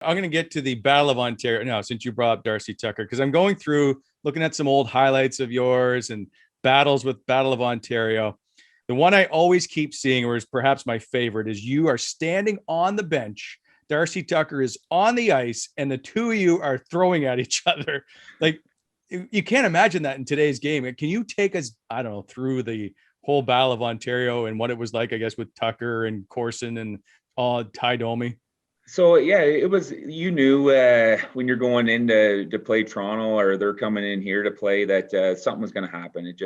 I'm going to get to the Battle of Ontario now, since you brought up Darcy Tucker, because I'm going through looking at some old highlights of yours and battles with Battle of Ontario. The one I always keep seeing, or is perhaps my favorite, is you are standing on the bench. Darcy Tucker is on the ice, and the two of you are throwing at each other. Like, you can't imagine that in today's game. Can you take us, I don't know, through the whole Battle of Ontario and what it was like, I guess, with Tucker and Corson and Ty Domi? So yeah, it was, you knew when you're going in to play Toronto, or they're coming in here to play, that something was going to happen. It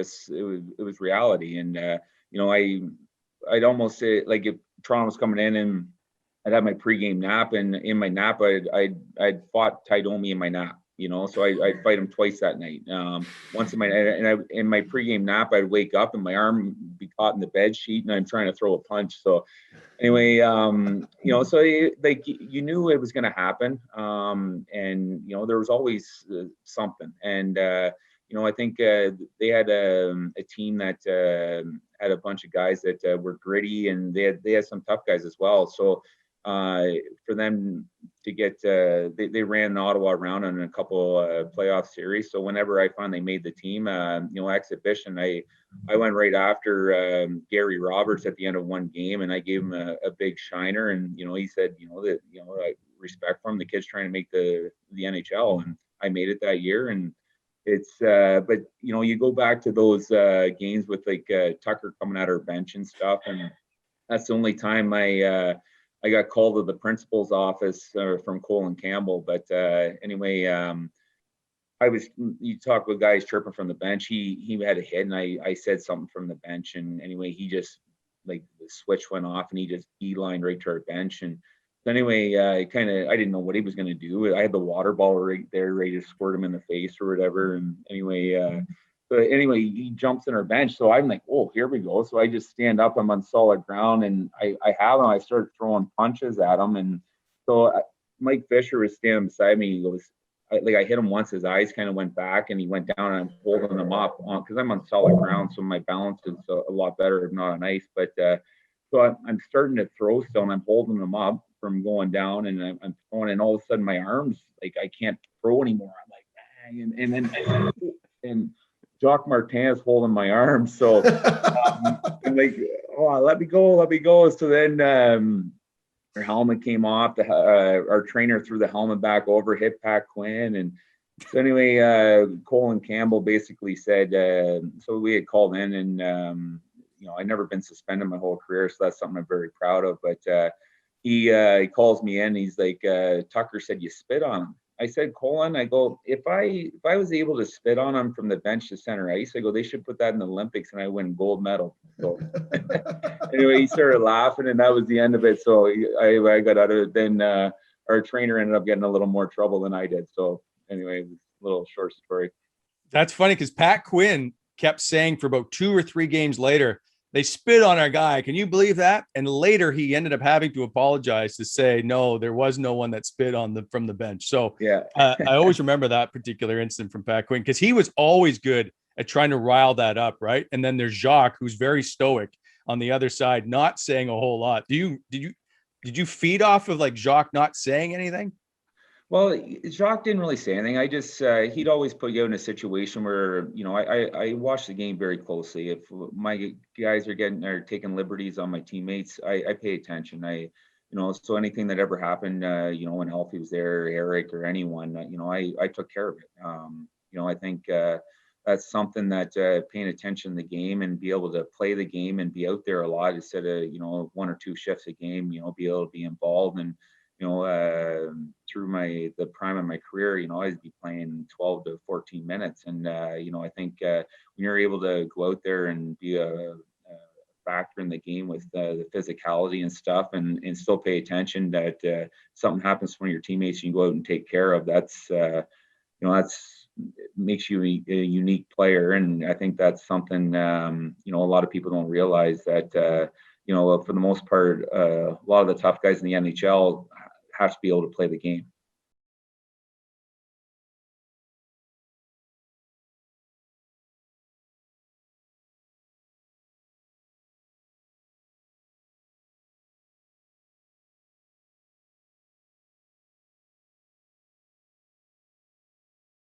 was reality. And I'd almost say, like, if Toronto was coming in and I'd have my pregame nap, and in my nap I'd fought Ty Domi in my nap. So I'd fight him twice that night. Once in my pregame nap, I'd wake up and my arm be caught in the bed sheet, and I'm trying to throw a punch. So anyway, so like, you knew it was going to happen, and there was always something. And I think they had a team that had a bunch of guys that were gritty, and they had some tough guys as well. So for them to get, they ran Ottawa around in a couple playoff series. So whenever I finally made the team, exhibition, I went right after Gary Roberts at the end of one game, and I gave him a big shiner. And he said, that I respect for him. The kid's trying to make the NHL, and I made it that year. And it's but you go back to those games with, like, Tucker coming out our bench and stuff, and that's the only time I got called to the principal's office from Colin Campbell. But anyway, you talk with guys chirping from the bench. He had a hit, and I said something from the bench, and anyway, he just, like, the switch went off, and he just beelined right to our bench. And so anyway, I didn't know what he was going to do. I had the water bottle right there, ready to squirt him in the face or whatever. And anyway, he jumps in our bench. So I'm like, oh, here we go. So I just stand up. I'm on solid ground, and I have him. I started throwing punches at him. And so Mike Fisher was standing beside me. He goes, I hit him once. His eyes kind of went back, and he went down, and I'm holding him up because I'm on solid ground. So my balance is a lot better, if not on ice. But so I'm starting to throw still, and I'm holding him up from going down, and I'm throwing, and all of a sudden my arms, like, I can't throw anymore. I'm like, bang, and then and Jacques Martin is holding my arm. So I'm like, oh, let me go. So then our helmet came off. Our trainer threw the helmet back over, hit Pat Quinn. And so anyway, Colin Campbell basically said, so we had called in, and I've never been suspended my whole career, so that's something I'm very proud of. But he calls me in. He's like, Tucker said you spit on him. I said, Colin, I go, if I was able to spit on him from the bench to center ice, I go, they should put that in the Olympics, and I win gold medal. So anyway, he started laughing, and that was the end of it. So I got out of it. Then our trainer ended up getting a little more trouble than I did. So anyway, it was a little short story. That's funny, because Pat Quinn kept saying for about 2 or 3 games later, they spit on our guy. Can you believe that? And later he ended up having to apologize to say, no, there was no one that spit on from the bench. So yeah, I always remember that particular incident from Pat Quinn, because he was always good at trying to rile that up, right? And then there's Jacques, who's very stoic on the other side, not saying a whole lot. Did you feed off of, like, Jacques not saying anything? Well, Jacques didn't really say anything. I just, he'd always put you in a situation where, I watch the game very closely. If my guys are taking liberties on my teammates, I pay attention. So anything that ever happened, when Alfie was there, Eric or anyone, I took care of it. I think that's something that paying attention to the game and be able to play the game and be out there a lot instead of, 1 or 2 shifts a game, be able to be involved. And through the prime of my career, I'd be playing 12 to 14 minutes. And, I think when you're able to go out there and be a factor in the game with the physicality and stuff, and still pay attention that something happens to one of your teammates and you go out and take care of, that's makes you a unique player. And I think that's something, a lot of people don't realize that, for the most part, a lot of the tough guys in the NHL have to be able to play the game.